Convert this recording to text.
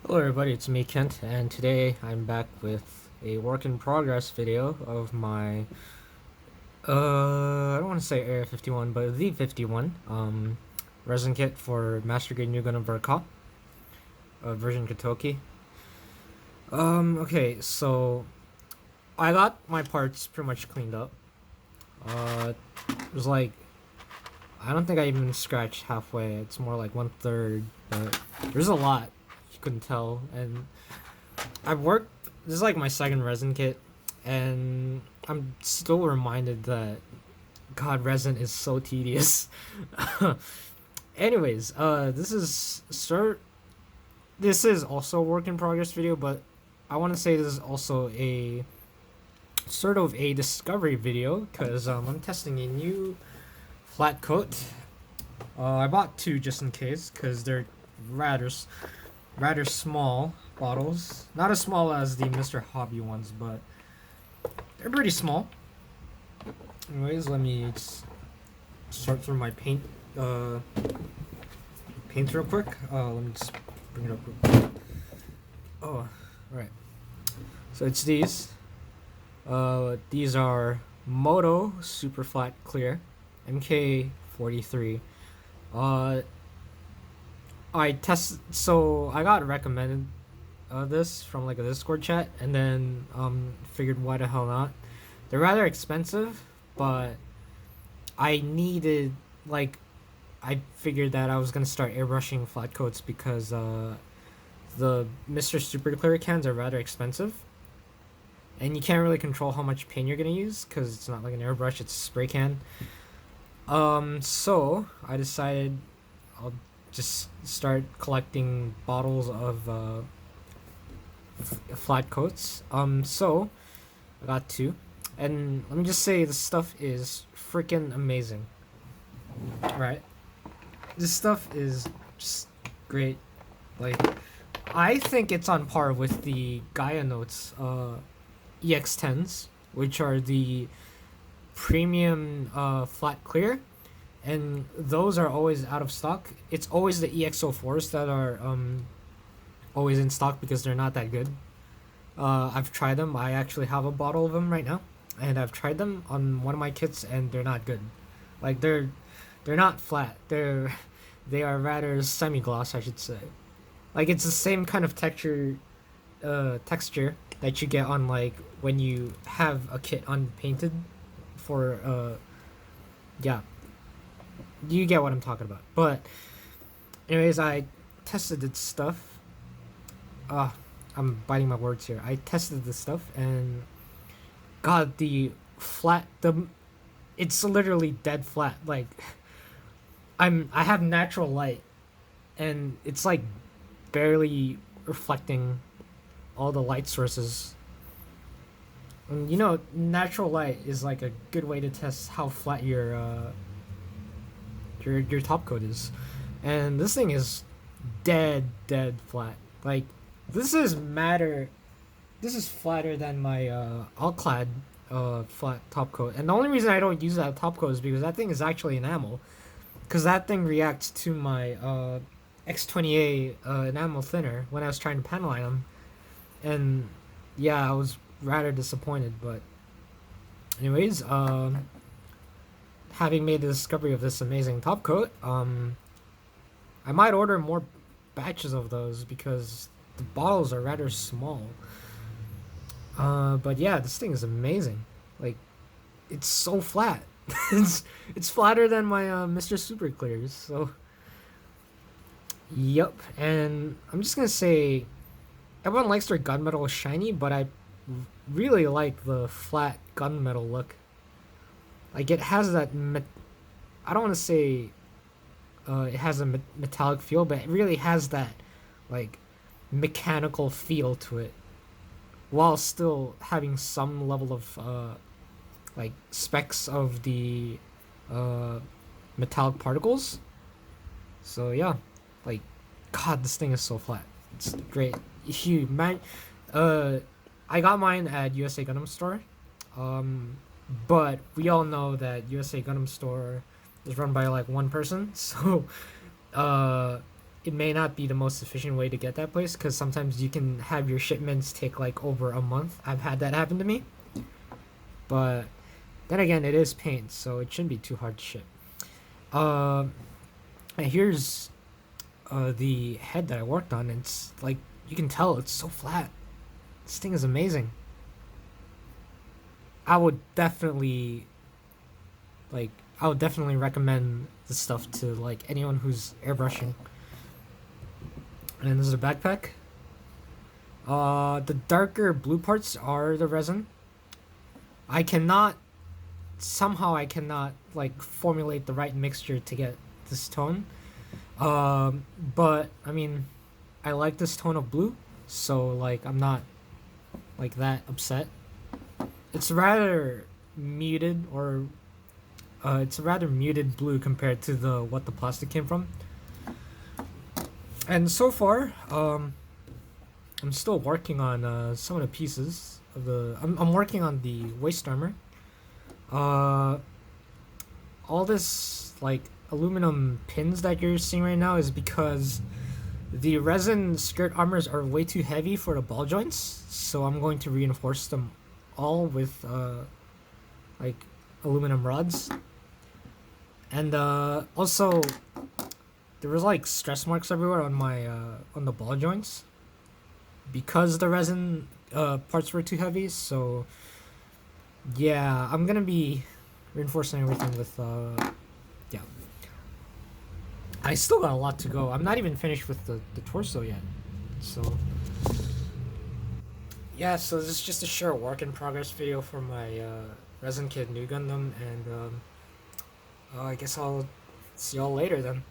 Hello everybody, it's me Kent, and today I'm back with a work in progress video of my I don't want to say Area 51, but the 51 resin kit for Master Grade New Gundam Verkop, version Kotoki. Okay, so I got my parts pretty much cleaned up. It was like I don't think I even scratched halfway. It's more like 1/3, but there's a lot you couldn't tell, and I've worked. This is like my second resin kit, and I'm still reminded that God, resin is so tedious. Anyways, This is also a work in progress video, but I want to say this is also a sort of a discovery video because I'm testing a new flat coat. I bought two just in case because they're rather rather small bottles. Not as small as the Mr. Hobby ones, but they're pretty small. Anyways, let me just sort through my paint real quick. Let me just bring it up real quick. Oh, right. So it's these. These are Modo Super Flat Clear MK43. Uh, so I got recommended this from like a Discord chat, and then figured why the hell not. They're rather expensive, but I needed like I figured that I was gonna start airbrushing flat coats because the Mr. Super Clear cans are rather expensive, and you can't really control how much paint you're gonna use because it's not like an airbrush; it's a spray can. So I decided I'll just start collecting bottles of flat coats. So I got two, and let me just say this stuff is freaking amazing. Right, this stuff is just great. Like, I think it's on par with the Gaia Notes EX10s, which are the premium flat clear, and those are always out of stock. It's always the EXO4s that are always in stock because they're not that good. I've tried them. I actually have a bottle of them right now, and I've tried them on one of my kits, and they're not good. Like they're not flat. They are rather semi-gloss, I should say. Like it's the same kind of texture that you get on like when you have a kit unpainted for yeah, you get what I'm talking about. But anyways, I tested this stuff. I'm biting my words here. I tested this stuff, and God, it's literally dead flat. Like I have natural light, and it's like barely reflecting all the light sources. And natural light is like a good way to test how flat your top coat is, and this thing is dead flat. Like this is matter. This is flatter than my Alclad flat top coat, and the only reason I don't use that top coat is because that thing is actually enamel, because that thing reacts to my X20A enamel thinner when I was trying to pen line them, and yeah, I was rather disappointed. But anyways, having made the discovery of this amazing top coat, I might order more batches of those because the bottles are rather small. But yeah, this thing is amazing. Like, it's so flat. it's flatter than my Mr. Super Clears. So, yep. And I'm just gonna say, everyone likes their gunmetal shiny, but I really like the flat gunmetal look. Like it has that. I don't want to say it has a metallic feel, but it really has that like mechanical feel to it, while still having some level of like specks of the metallic particles. So yeah, like God, this thing is so flat. It's great. Huge man. I got mine at USA Gundam Store. But we all know that USA Gundam Store is run by like one person, so it may not be the most efficient way to get that place, because sometimes you can have your shipments take like over a month. I've had that happen to me. But then again, it is paint, so it shouldn't be too hard to ship. And here's the head that I worked on. It's like, you can tell it's so flat. This thing is amazing. I would definitely recommend this stuff to like anyone who's airbrushing. And this is a backpack. The darker blue parts are the resin. I cannot like formulate the right mixture to get this tone. But I mean, I like this tone of blue, so like I'm not like that upset. It's rather muted, or it's a rather muted blue compared to what the plastic came from. And so far, I'm still working on some of the pieces of the. I'm working on the waist armor. All this like aluminum pins that you're seeing right now is because the resin skirt armors are way too heavy for the ball joints, so I'm going to reinforce them all with like aluminum rods. And also there was like stress marks everywhere on my on the ball joints because the resin parts were too heavy. So yeah, I'm gonna be reinforcing everything with yeah. I still got a lot to go. I'm not even finished with the torso yet. So yeah, so this is just a short work in progress video for my Resin Kid New Gundam, and I guess I'll see y'all later then.